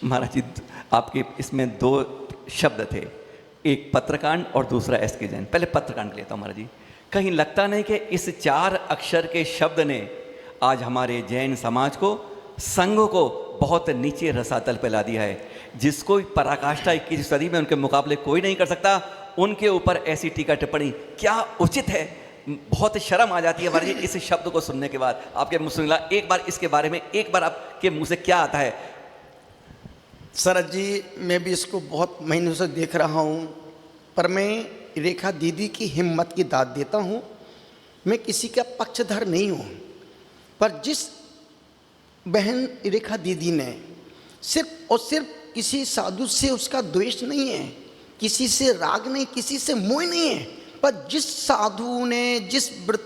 महाराज जी, आपके इसमें दो शब्द थे, एक पत्रकांड और दूसरा एसके जैन। पहले पत्रकांड लेता हूँ महाराज जी। कहीं लगता नहीं कि इस 4 अक्षर के शब्द ने आज हमारे जैन समाज को, संघ को बहुत नीचे रसातल पे ला दिया है, जिसको पराकाष्ठा 21वीं सदी में उनके मुकाबले कोई नहीं कर सकता। उनके ऊपर ऐसी टीका टिप्पणी क्या उचित है? बहुत शर्म आ जाती है महाराज जी इस शब्द को सुनने के बाद। आपके मुँह से निकला, एक बार इसके बारे में एक बार आपके मुँह से क्या आता है? शरद जी, मैं भी इसको बहुत महीनों से देख रहा हूँ, पर मैं रेखा दीदी की हिम्मत की दाद देता हूँ। मैं किसी का पक्षधर नहीं हूँ, पर जिस बहन रेखा दीदी ने सिर्फ और सिर्फ किसी साधु से उसका द्वेष नहीं है, किसी से राग नहीं, किसी से मोह नहीं है, पर जिस साधु ने,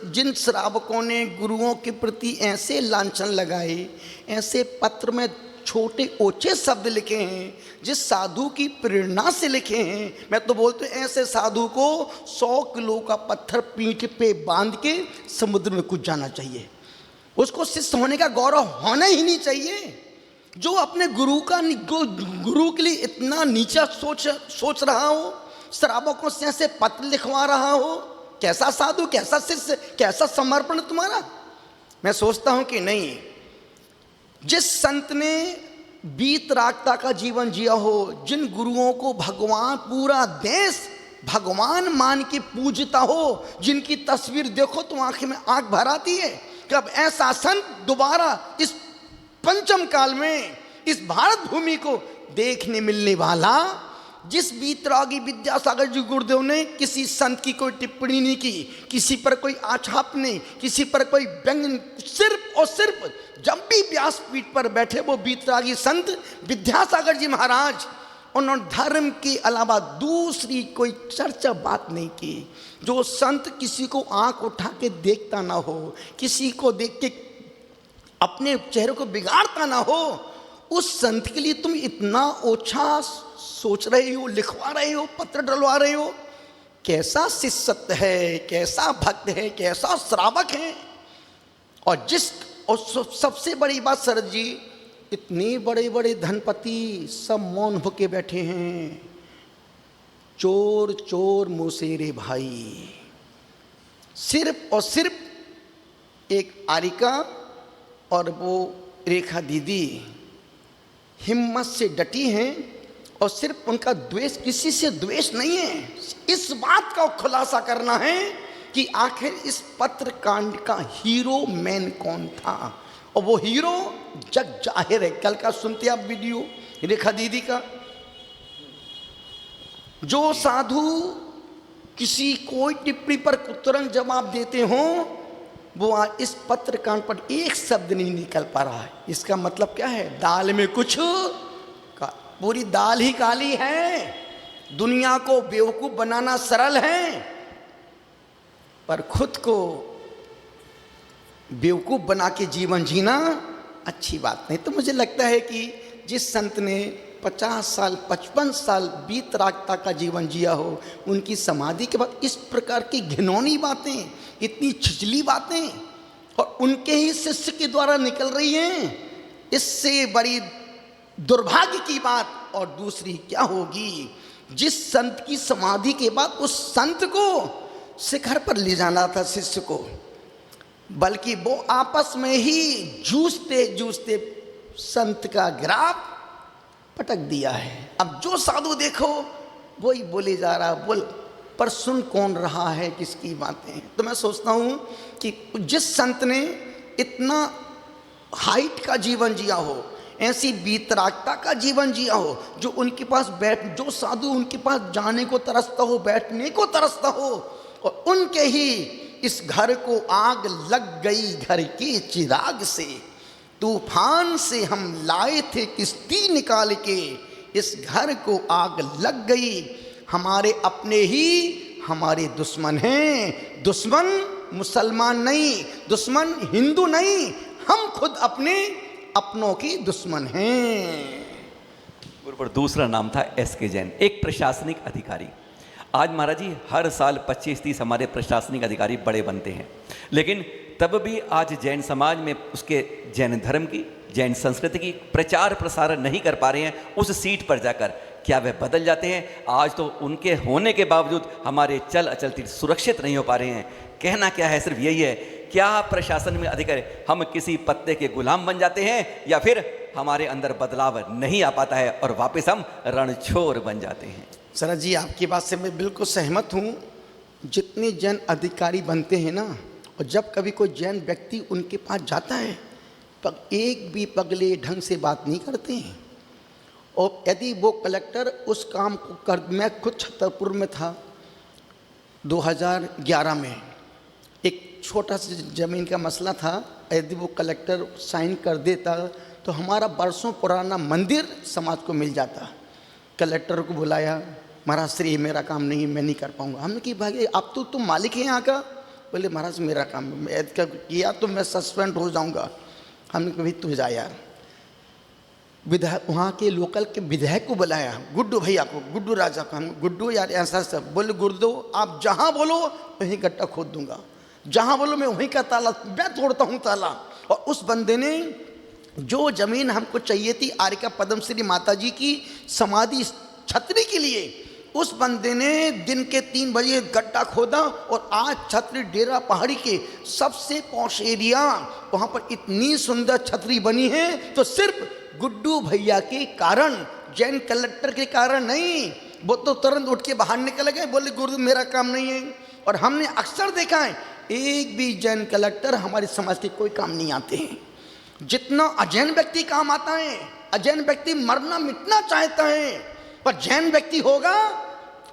जिन श्रावकों ने गुरुओं के प्रति ऐसे लांछन लगाए, ऐसे पत्र में छोटे ऊंचे शब्द लिखे हैं, जिस साधु की प्रेरणा से लिखे हैं, मैं तो बोलते ऐसे साधु को 100 किलो का पत्थर पीठ पे बांध के समुद्र में कूद जाना चाहिए। उसको शिष्य होने का गौरव होना ही नहीं चाहिए। जो अपने गुरु के लिए इतना नीचा सोच रहा हो, श्रावकों से ऐसे पत्र लिखवा रहा हो, कैसा साधु, कैसा शिष्य, कैसा समर्पण तुम्हारा। मैं सोचता हूं कि नहीं, जिस संत ने वीतरागता का जीवन जिया हो, जिन गुरुओं को भगवान, पूरा देश भगवान मान के पूजता हो, जिनकी तस्वीर देखो तो आंख में आंख भर आती है। कब ऐसा संत दोबारा इस पंचम काल में इस भारत भूमि को देखने मिलने वाला? जिस वीतरागी विद्यासागर जी गुरुदेव ने किसी संत की कोई टिप्पणी नहीं की, किसी पर कोई आक्षेप नहीं, किसी पर कोई व्यंग नहीं, सिर्फ और सिर्फ जब भी व्यासपीठ पर बैठे वो वीतरागी संत विद्यासागर जी महाराज, उन्होंने धर्म के अलावा दूसरी कोई चर्चा बात नहीं की। जो संत किसी को आंख उठा के देखता ना हो, किसी को देख के अपने चेहरे को बिगाड़ता ना हो, उस संत के लिए तुम इतना ओछा सोच रहे हो, लिखवा रहे हो, पत्र डलवा रहे हो। कैसा शिष्य है, कैसा भक्त है, कैसा श्रावक है। और सबसे बड़ी बात शरद जी, इतने बड़े बड़े धनपति सब मौन होके बैठे हैं। चोर चोर मोसेरे भाई, सिर्फ और सिर्फ एक आरिका और वो रेखा दीदी हिम्मत से डटी हैं, और सिर्फ उनका द्वेष, किसी से द्वेष नहीं है। इस बात का खुलासा करना है कि आखिर इस पत्र कांड का हीरो मैन कौन था, और वो हीरो जग जाहिर है। कल का सुनते आप वीडियो रेखा दीदी का, जो साधु किसी कोई टिप्पणी पर तुरंत जवाब देते हो, वो आज इस पत्र कांड पर एक शब्द नहीं निकल पा रहा है। इसका मतलब क्या है? दाल में कुछ पूरी दाल ही काली है। दुनिया को बेवकूफ बनाना सरल है, पर खुद को बेवकूफ बना के जीवन जीना अच्छी बात नहीं। तो मुझे लगता है कि जिस संत ने 50 साल 55 साल वीतरागता का जीवन जिया हो, उनकी समाधि के बाद इस प्रकार की घिनौनी बातें, इतनी छिछली बातें और उनके ही शिष्य के द्वारा निकल रही हैं, इससे बड़ी दुर्भाग्य की बात और दूसरी क्या होगी। जिस संत की समाधि के बाद उस संत को शिखर पर ले जाना था शिष्य को, बल्कि वो आपस में ही जूझते जूझते संत का गिराफ पटक दिया है। अब जो साधु देखो वही बोले जा रहा, बोल, पर सुन कौन रहा है किसकी बातें। तो मैं सोचता हूँ कि जिस संत ने इतना हाइट का जीवन जिया हो, ऐसी वीतरागता का जीवन जिया हो, जो उनके पास जो साधु उनके पास जाने को तरसता हो, बैठने को तरसता हो, और उनके ही इस घर को आग लग गई घर के चिराग से, तूफान से हम लाए थे किश्ती निकाल के, इस घर को आग लग गई। हमारे अपने ही हमारे दुश्मन हैं। दुश्मन मुसलमान नहीं, दुश्मन हिंदू नहीं, हम खुद अपनों की दुश्मन हैं। पर दूसरा नाम था एसके जैन, एक प्रशासनिक अधिकारी। आज महाराज जी हर साल 25-30 हमारे प्रशासनिक अधिकारी बड़े बनते हैं, लेकिन तब भी आज जैन समाज में उसके जैन धर्म की, जैन संस्कृति की प्रचार प्रसार नहीं कर पा रहे हैं उस सीट पर जाकर। क्या वह बदल जाते हैं? आज तो उनके होने के बावजूद हमारे चल अचल तीर्थ सुरक्षित नहीं हो पा रहे हैं। कहना क्या है, सिर्फ यही है, क्या प्रशासन में अधिकारी हम किसी पत्ते के गुलाम बन जाते हैं, या फिर हमारे अंदर बदलाव नहीं आ पाता है और वापस हम रणछोड़ बन जाते हैं? शरद जी, आपकी बात से मैं बिल्कुल सहमत हूँ। जितने जैन अधिकारी बनते हैं ना, और जब कभी कोई जैन व्यक्ति उनके पास जाता है तो एक भी पगले ढंग से बात नहीं करते हैं। और यदि वो कलेक्टर उस काम को कर, मैं खुद छतरपुर में था 2011 में, एक छोटा सा ज़मीन का मसला था, यदि वो कलेक्टर साइन कर देता तो हमारा बरसों पुराना मंदिर समाज को मिल जाता। कलेक्टर को बुलाया, महाराज श्री ये मेरा काम नहीं, मैं नहीं कर पाऊँगा। हमने कि भाई आप तो तुम मालिक हैं यहाँ का। बोले महाराज मेरा काम है, किया तो मैं सस्पेंड हो जाऊँगा। हमने कहा भाई तू जा यार। विधायक, वहाँ के लोकल के विधायक को बुलाया, गुड्डू भैया को, गुड्डू राजा को। हम गुड्डू यार ऐसा सब। बोले गुड्डू आप जहाँ बोलो वहीं गड्ढा खोद दूंगा, जहाँ बोलो मैं वहीं का ताला, मैं तोड़ता हूँ ताला। और उस बंदे ने जो ज़मीन हमको चाहिए थी आर्यका पद्मश्री माता जी की समाधि छतरी के लिए, उस बंदे ने दिन के 3 बजे गड्ढा खोदा और आज छतरी डेरा पहाड़ी के सबसे पॉश एरिया, वहाँ पर इतनी सुंदर छतरी बनी है तो सिर्फ गुड्डू भैया के कारण, जैन कलेक्टर के कारण नहीं। वो तो तुरंत उठ के बाहर निकल गए, बोले गुरु मेरा काम नहीं है। और हमने अक्सर देखा है एक भी जैन कलेक्टर हमारे समाज के कोई काम नहीं आते हैं। जितना अजैन व्यक्ति काम आता है, अजैन व्यक्ति मरना मिटना चाहता है, पर जैन व्यक्ति होगा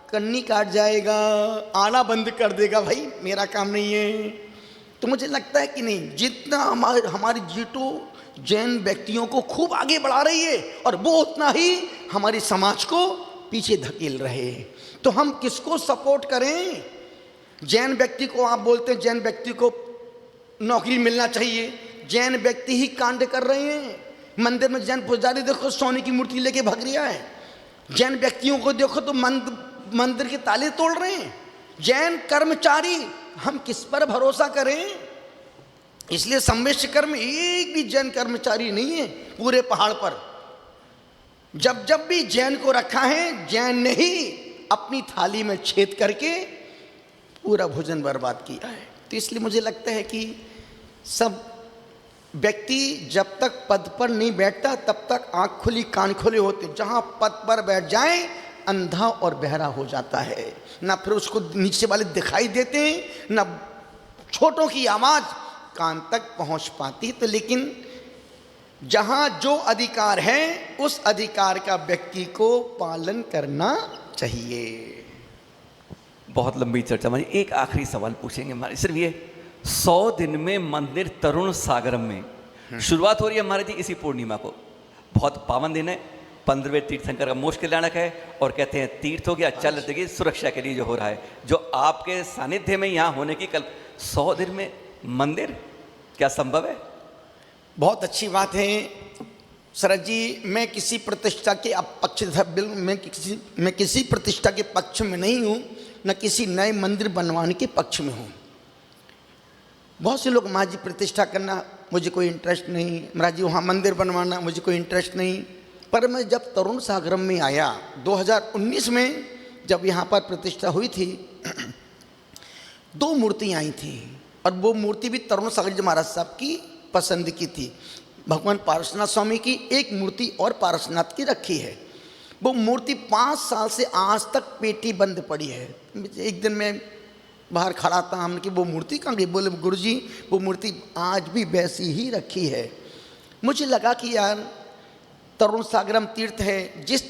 कन्नी काट जाएगा, आना बंद कर देगा, भाई मेरा काम नहीं है। तो मुझे लगता है कि नहीं, जितना हमारी जीटो जैन व्यक्तियों को खूब आगे बढ़ा रही है और वो उतना ही हमारे समाज को पीछे धकेल रहे हैं। तो हम किसको सपोर्ट करें? जैन व्यक्ति को आप बोलते हैं जैन व्यक्ति को नौकरी मिलना चाहिए, जैन व्यक्ति ही कांड कर रहे हैं। मंदिर में जैन पुजारी देखो सोने की मूर्ति लेके भाग रहा है, जैन व्यक्तियों को देखो तो मंदिर के ताले तोड़ रहे हैं। जैन कर्मचारी, हम किस पर भरोसा करें? इसलिए संवेशकर में एक भी जैन कर्मचारी नहीं है पूरे पहाड़ पर। जब जब भी जैन को रखा है, जैन ने ही अपनी थाली में छेद करके पूरा भोजन बर्बाद किया है। तो इसलिए मुझे लगता है कि सब व्यक्ति जब तक पद पर नहीं बैठता तब तक आंख खुली कान खुले होते, जहां पद पर बैठ जाए अंधा और बहरा हो जाता है। ना फिर उसको नीचे वाले दिखाई देते हैं, ना छोटों की आवाज़ कान तक पहुंच पाती। तो लेकिन जहां जो अधिकार है उस अधिकार का व्यक्ति को पालन करना चाहिए। बहुत लंबी चर्चा हमारी, एक आखिरी सवाल पूछेंगे हमारे, सिर्फ ये 100 दिन में मंदिर तरुण सागरम में शुरुआत हो रही है हमारे जी इसी पूर्णिमा को। बहुत पावन दिन है, 15वें तीर्थंकर का मोक्ष कल्याणक है, और कहते हैं तीर्थ हो गया, चल देखिए सुरक्षा के लिए जो हो रहा है, जो आपके सानिध्य में यहाँ होने की कल 100 दिन में मंदिर क्या संभव है? बहुत अच्छी बात है शरद जी। मैं किसी प्रतिष्ठा के पक्ष, मैं किसी प्रतिष्ठा के पक्ष में नहीं हूँ, न किसी नए मंदिर बनवाने के पक्ष में हूँ। बहुत से लोग महाराज जी प्रतिष्ठा करना मुझे कोई इंटरेस्ट नहीं, महाराज जी वहाँ मंदिर बनवाना मुझे कोई इंटरेस्ट नहीं। पर मैं जब तरुण सागरम में आया 2019 में, जब यहाँ पर प्रतिष्ठा हुई थी, 2 मूर्ति आई थी और वो मूर्ति भी तरुण सागर जी महाराज साहब की पसंद की थी। भगवान पारसनाथ स्वामी की एक मूर्ति और पारसनाथ की रखी है। वो मूर्ति 5 साल से आज तक पेटी बंद पड़ी है। एक दिन मैं बाहर खड़ा था, हमने कि वो मूर्ति कहाँ गई? बोले गुरुजी वो मूर्ति आज भी वैसी ही रखी है। मुझे लगा कि यार तरुण सागरम तीर्थ है, जिस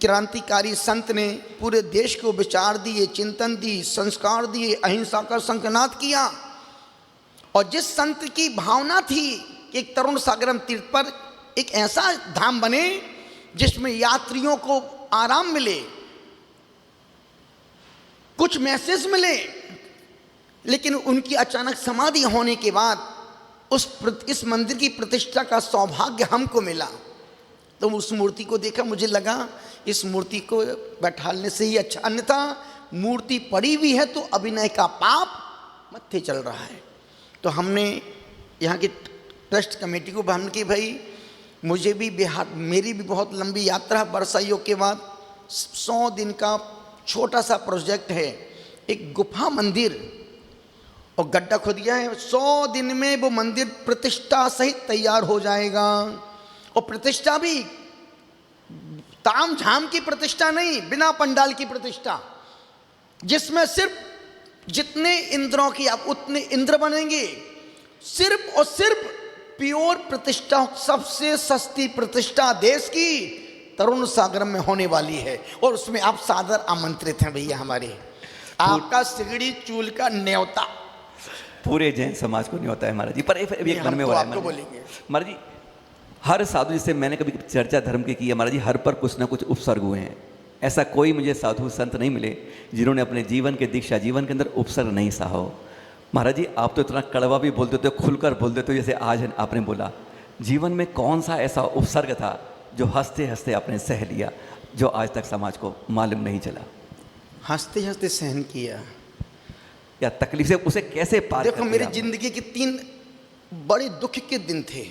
क्रांतिकारी संत ने पूरे देश को विचार दिए, चिंतन दी, संस्कार दिए, अहिंसा का संकनाद किया, और जिस संत की भावना थी कि एक तरुण सागरम तीर्थ पर एक ऐसा धाम बने जिसमें यात्रियों को आराम मिले, कुछ मैसेज मिले, लेकिन उनकी अचानक समाधि होने के बाद इस मंदिर की प्रतिष्ठा का सौभाग्य हमको मिला। तो उस मूर्ति को देखा, मुझे लगा इस मूर्ति को बैठालने से ही अच्छा, अन्यथा मूर्ति पड़ी हुई है तो अभिनय का पाप मत्थे चल रहा है। तो हमने यहाँ की ट्रस्ट कमेटी को हमने कि भाई मुझे भी बिहार, मेरी भी बहुत लंबी यात्रा, वर्षा योग के बाद 100 दिन का छोटा सा प्रोजेक्ट है, एक गुफा मंदिर और गड्ढा खोद गया है। 100 दिन में वो मंदिर प्रतिष्ठा सहित तैयार हो जाएगा। और प्रतिष्ठा भी ताम झाम की प्रतिष्ठा नहीं, बिना पंडाल की प्रतिष्ठा, जिसमें सिर्फ जितने इंद्रों की आप उतने इंद्र बनेंगे, सिर्फ और सिर्फ प्योर प्रतिष्ठा, सबसे सस्ती प्रतिष्ठा देश की तरुण सागर में होने वाली है। और उसमें आप सादर आमंत्रित हैं भैया हमारे, आपका सिगड़ी चूल का न्योता पूरे जैन समाज को नहीं होता है महाराज जी। पर एक मन में हो रहा है आपको बोलेंगे महाराज जी, हर साधु, जिससे मैंने कभी चर्चा धर्म की है महाराज जी, हर पर कुछ ना कुछ उपसर्ग हुए हैं। ऐसा कोई मुझे साधु संत नहीं मिले जिन्होंने अपने जीवन के दीक्षा जीवन के अंदर उपसर्ग नहीं सहा हो। महाराज जी आप तो इतना कड़वा भी बोल देते हो, खुलकर बोल देते हो, जैसे आज आपने बोला। जीवन में कौन सा ऐसा उपसर्ग था जो हंसते हंसते आपने सह लिया, जो आज तक समाज को मालूम नहीं चला? हंसते हंसते सहन किया या तकलीफ से उसे कैसे पार देखो कर मेरी लिया? जिंदगी के 3 बड़े दुख के दिन थे।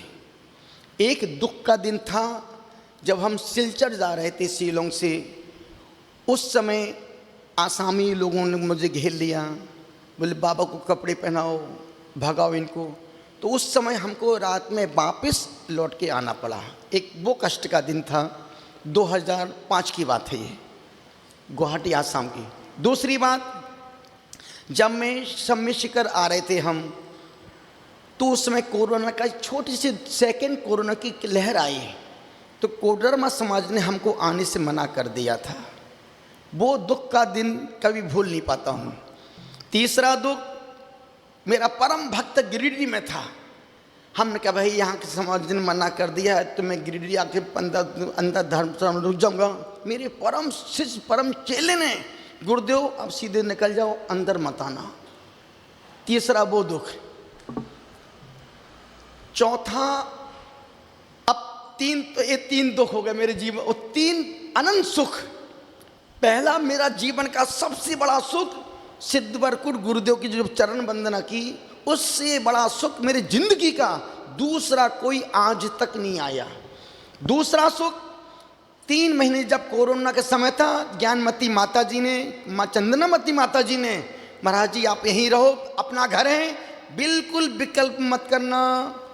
एक दुख का दिन था जब हम सिलचर जा रहे थे शिलोंग से। उस समय आसामी लोगों ने मुझे घेर लिया, बोले बाबा को कपड़े पहनाओ, भगाओ इनको। तो उस समय हमको रात में वापस लौट के आना पड़ा। एक वो कष्ट का दिन था, 2005 की बात है ये, गुवाहाटी आसाम की। दूसरी बात, जब मैं सम्य शिखर आ रहे थे हम, तो उस समय कोरोना का छोटी सी सेकेंड कोरोना की लहर आई, तो कोडरमा समाज ने हमको आने से मना कर दिया था। वो दुख का दिन कभी भूल नहीं पाता हूँ। तीसरा दुख, मेरा परम भक्त गिरिडीह में था। हमने कहा भाई यहाँ के समाज ने मना कर दिया है तो मैं गिरिडीह आके अंदर धर्म रुक जाऊँगा। मेरे परम शिष्य परम चेले ने, गुरुदेव अब सीधे निकल जाओ, अंदर मत आना। तीसरा वो दुख। चौथा, अब ये 3 दुख हो गए मेरे जीवन, और 3 अनंत सुख। पहला, मेरा जीवन का सबसे बड़ा सुख सिद्धवरकुट गुरुदेव की जो चरण वंदना की, उससे बड़ा सुख मेरी जिंदगी का दूसरा कोई आज तक नहीं आया। दूसरा सुख, 3 महीने जब कोरोना के समय था, ज्ञानमती माता जी ने, माँ चंदनामती माता जी ने, महाराज जी आप यहीं रहो, अपना घर है, बिल्कुल विकल्प मत करना।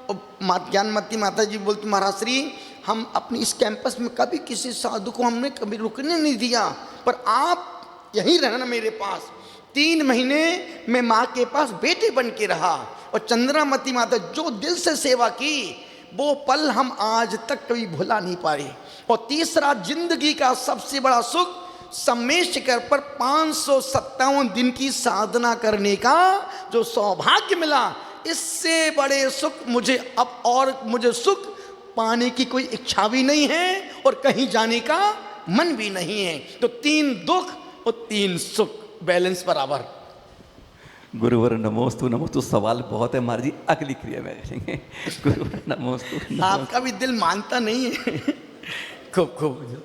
और ज्ञानमती माता जी बोलती, महाराज श्री हम अपनी इस कैंपस में कभी किसी साधु को हमने कभी रुकने नहीं दिया, पर आप यहीं रहना मेरे पास। 3 महीने मैं माँ के पास बेटे बन के रहा, और चंद्रामती माता जो दिल से सेवा की, वो पल हम आज तक कभी भुला नहीं पाए। और तीसरा, जिंदगी का सबसे बड़ा सुख, सम्य शिखर पर 557 दिन की साधना करने का जो सौभाग्य मिला, इससे बड़े सुख मुझे अब, और मुझे सुख पाने की कोई इच्छा भी नहीं है और कहीं जाने का मन भी नहीं है। तो 3 दुख और 3 सुख, बैलेंस बराबर। गुरुवर नमोस्तु नमोस्तु। सवाल बहुत है महाराज जी, अगली क्रिया में करेंगे। गुरुवर नमोस्तु। आपका भी दिल मानता नहीं है। खूब खूब